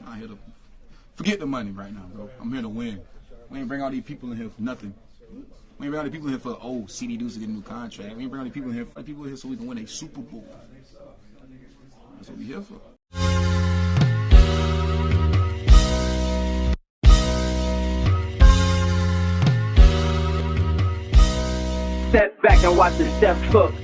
I'm not here to forget the money right now, bro. I'm here to win. We ain't bring all these people in here for nothing. We ain't bring all these people in here for CD Deuce to get a new contract. We ain't bring all these people in here so we can win a Super Bowl. That's what we here for. Step back and watch the step cook.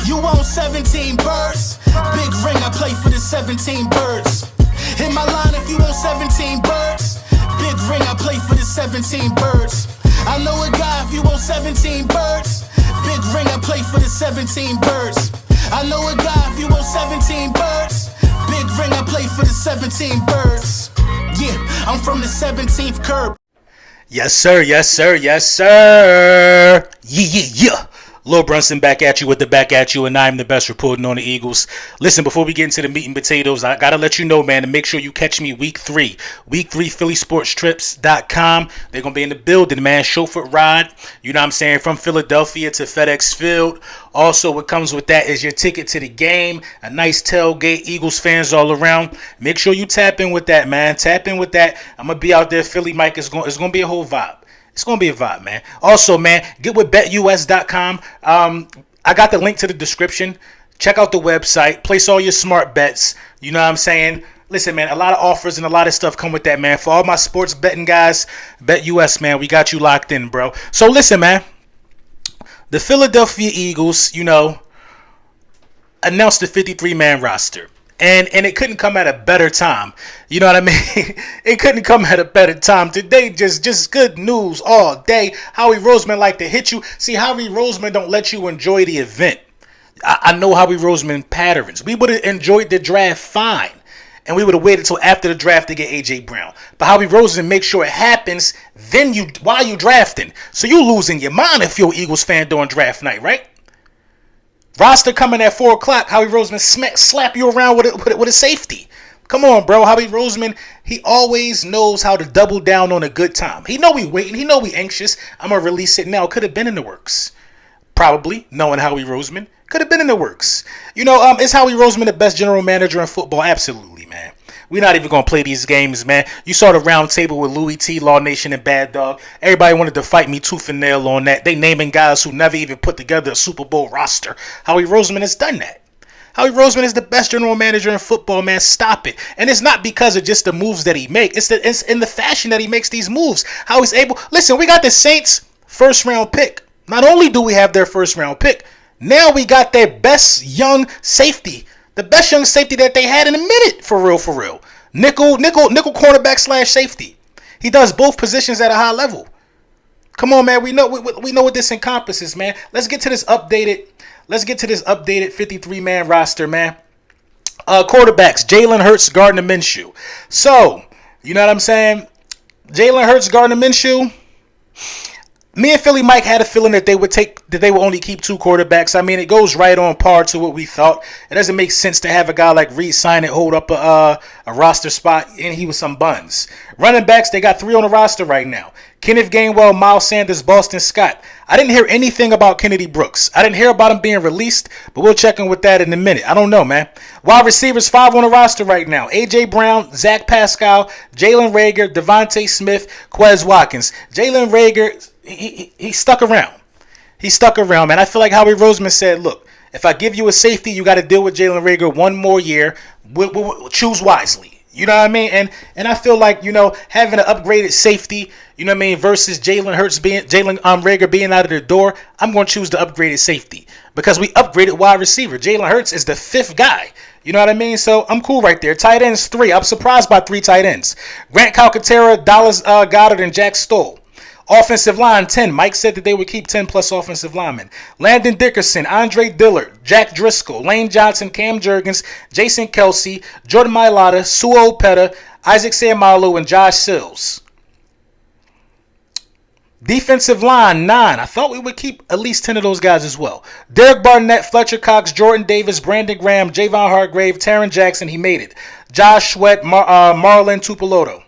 You own 17 birds. Big ring, I play for the 17 birds. Hit my line if you own 17 birds. Big ring, I play for the 17 birds. I know a guy if you own 17 birds. Big ring, I play for the 17 birds. I know a guy if you own 17 birds. Big ring, I play for the 17 birds. Yeah, I'm from the 17th curb. Yes, sir. Yes, sir. Yes, sir. Yeah. Lil Brunson back at you with the back at you, and I'm the best reporting on the Eagles. Listen, before we get into the meat and potatoes, I got to let you know, man, to make sure you catch me week 3. Week 3, PhillySportsTrips.com. They're going to be in the building, man. Chauffeur ride, you know what I'm saying, from Philadelphia to FedEx Field. Also, what comes with that is your ticket to the game, a nice tailgate, Eagles fans all around. Make sure you tap in with that, man. Tap in with that. I'm going to be out there. Philly Mike is going to be a whole vibe. It's going to be a vibe, man. Also, man, get with BetUS.com. I got the link to the description. Check out the website. Place all your smart bets. You know what I'm saying? Listen, man, a lot of offers and a lot of stuff come with that, man. For all my sports betting guys, BetUS, man, we got you locked in, bro. So, listen, man. The Philadelphia Eagles, announced the 53-man roster. And it couldn't come at a better time. You know what I mean? It couldn't come at a better time. Today, just good news all day. Howie Roseman like to hit you. See, Howie Roseman don't let you enjoy the event. I know Howie Roseman patterns. We would have enjoyed the draft fine. And we would have waited until after the draft to get A.J. Brown. But Howie Roseman makes sure it happens while you drafting. So you losing your mind if you're an Eagles fan during draft night, right? Roster coming at 4 o'clock. Howie Roseman slap you around with a safety. Come on, bro. Howie Roseman, he always knows how to double down on a good time. He know we waiting. He know we anxious. I'm going to release it now. Could have been in the works. Probably, knowing Howie Roseman. Could have been in the works. Is Howie Roseman the best general manager in football? Absolutely, man. We're not even going to play these games, man. You saw the round table with Louis T, Law Nation, and Bad Dog. Everybody wanted to fight me tooth and nail on that. They naming guys who never even put together a Super Bowl roster. Howie Roseman has done that. Howie Roseman is the best general manager in football, man. Stop it. And it's not because of just the moves that he makes. It's in the fashion that he makes these moves. How he's able. Listen, we got the Saints' first-round pick. Not only do we have their first-round pick, now we got their best young safety. The best young safety that they had in a minute, for real. Nickel cornerback / safety. He does both positions at a high level. Come on, man. We know what this encompasses, man. Let's get to this updated 53-man roster, man. Quarterbacks: Jalen Hurts, Gardner Minshew. So, you know what I'm saying? Jalen Hurts, Gardner Minshew. Me and Philly Mike had a feeling that they would only keep 2 quarterbacks. I mean, it goes right on par to what we thought. It doesn't make sense to have a guy like Reed sign it, hold up a roster spot, and he was some buns. Running backs, they got 3 on the roster right now. Kenneth Gainwell, Miles Sanders, Boston Scott. I didn't hear anything about Kennedy Brooks. I didn't hear about him being released, but we'll check in with that in a minute. I don't know, man. Wide receivers, 5 on the roster right now. A.J. Brown, Zach Pascal, Jalen Reagor, Devontae Smith, Quez Watkins. Jalen Reagor, he stuck around. He stuck around, man. I feel like Howie Roseman said, look, if I give you a safety, you got to deal with Jalen Reagor one more year. We'll choose wisely. You know what I mean? And I feel like, having an upgraded safety, you know what I mean, versus Jalen Reagor being out of the door, I'm going to choose the upgraded safety because we upgraded wide receiver. Jalen Hurts is the 5th guy. You know what I mean? So I'm cool right there. Tight ends, 3. I'm surprised by 3 tight ends. Grant Calcaterra, Dallas Goedert, and Jack Stoll. Offensive line, 10. Mike said that they would keep 10 plus offensive linemen. Landon Dickerson, Andre Dillard, Jack Driscoll, Lane Johnson, Cam Jurgens, Jason Kelsey, Jordan Mailata, Suo Opeta, Isaac Seumalo, and Josh Sills. Defensive line, 9. I thought we would keep at least 10 of those guys as well. Derek Barnett, Fletcher Cox, Jordan Davis, Brandon Graham, Javon Hargrave, Taron Jackson, he made it. Josh Sweat, Marlon Tupoloto.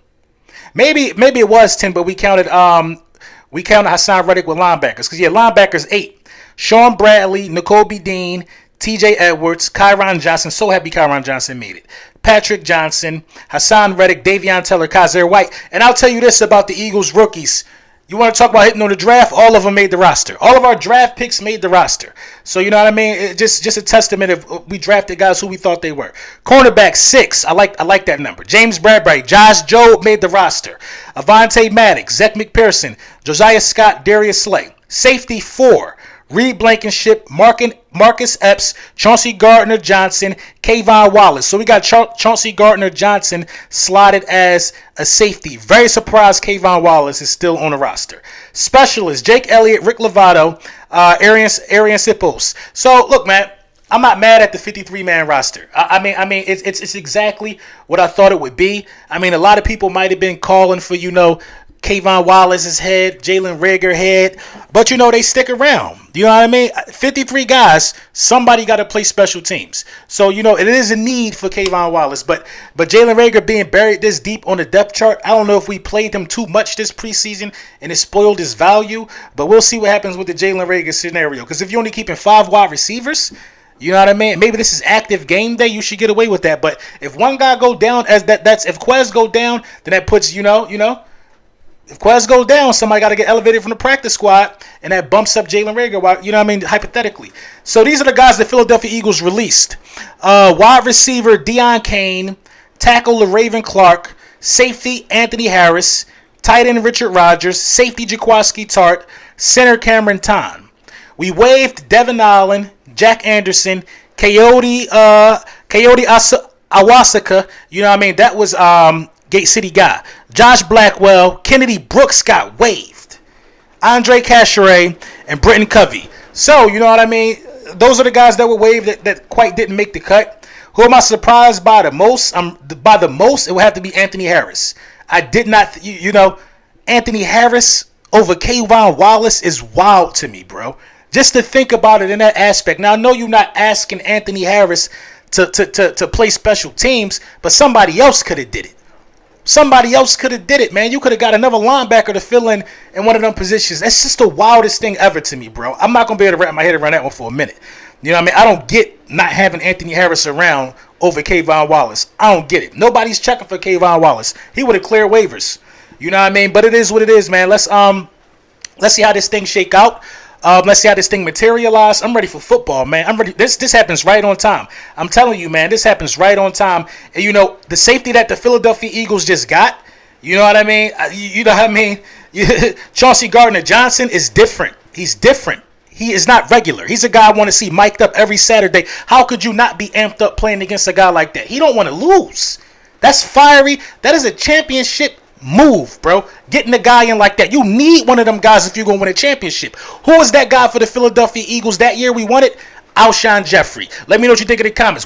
Maybe it was 10, but we counted Hassan Reddick with linebackers. Because, linebackers, 8. Sean Bradley, N'Kobe Dean, TJ Edwards, Kyron Johnson. So happy Kyron Johnson made it. Patrick Johnson, Hassan Reddick, Davion Taylor, Kaiser White. And I'll tell you this about the Eagles rookies. You want to talk about hitting on the draft? All of them made the roster. All of our draft picks made the roster. So you know what I mean? It's just a testament of we drafted guys who we thought they were. Cornerback 6. I like that number. James Bradbury, Josh Jobe made the roster. Avonte Maddox, Zach McPherson, Josiah Scott, Darius Slay. Safety 4. Reed Blankenship, Marcus Epps, Chauncey Gardner-Johnson, Kayvon Wallace. So we got Chauncey Gardner-Johnson slotted as a safety. Very surprised Kayvon Wallace is still on the roster. Specialists, Jake Elliott, Rick Lovato, Arian Sipos. So look, man, I'm not mad at the 53-man roster. I mean, it's exactly what I thought it would be. I mean, a lot of people might have been calling for, Kayvon Wallace's head, Jalen Reagor head, but they stick around. You know what I mean? 53 guys, somebody got to play special teams. So, it is a need for Kayvon Wallace, but Jalen Reagor being buried this deep on the depth chart, I don't know if we played him too much this preseason and it spoiled his value, but we'll see what happens with the Jalen Reagor scenario, because if you're only keeping 5 wide receivers, you know what I mean? Maybe this is active game day. You should get away with that. But if one guy go down, if Quez go down, then that puts, if Quez goes down, somebody got to get elevated from the practice squad, and that bumps up Jalen Reagor, you know what I mean, hypothetically. So these are the guys the Philadelphia Eagles released. Wide receiver Deion Kane, tackle LaRaven Clark, safety Anthony Harris, tight end Richard Rodgers, safety Jaquiski Tart, center Cameron Tom. We waived Devin Allen, Jack Anderson, Coyote Awasaka, you know what I mean, that was Gate City guy. Josh Blackwell, Kennedy Brooks got waived. Andre Cacheray, and Britton Covey. So, you know what I mean? Those are the guys that were waived that quite didn't make the cut. Who am I surprised by the most? By the most, it would have to be Anthony Harris. I did not, Anthony Harris over Kayvon Wallace is wild to me, bro. Just to think about it in that aspect. Now, I know you're not asking Anthony Harris to play special teams, but somebody else could have did it. Somebody else could have did it, man. You could have got another linebacker to fill in one of them positions. That's just the wildest thing ever to me, bro. I'm not going to be able to wrap my head around that one for a minute. You know what I mean? I don't get not having Anthony Harris around over Kayvon Wallace. I don't get it. Nobody's checking for Kayvon Wallace. He would have cleared waivers. You know what I mean? But it is what it is, man. Let's see how this thing shake out. Let's see how this thing materialize. I'm ready for football, man. I'm ready. This happens right on time. I'm telling you, man, this happens right on time. And the safety that the Philadelphia Eagles just got, you know what I mean? You know what I mean? Chauncey Gardner-Johnson is different. He's different. He is not regular. He's a guy I want to see mic'd up every Saturday. How could you not be amped up playing against a guy like that? He don't want to lose. That's fiery. That is a championship move, bro. Getting a guy in like that. You need one of them guys if you're going to win a championship. Who was that guy for the Philadelphia Eagles that year we won it? Alshon Jeffrey. Let me know what you think in the comments.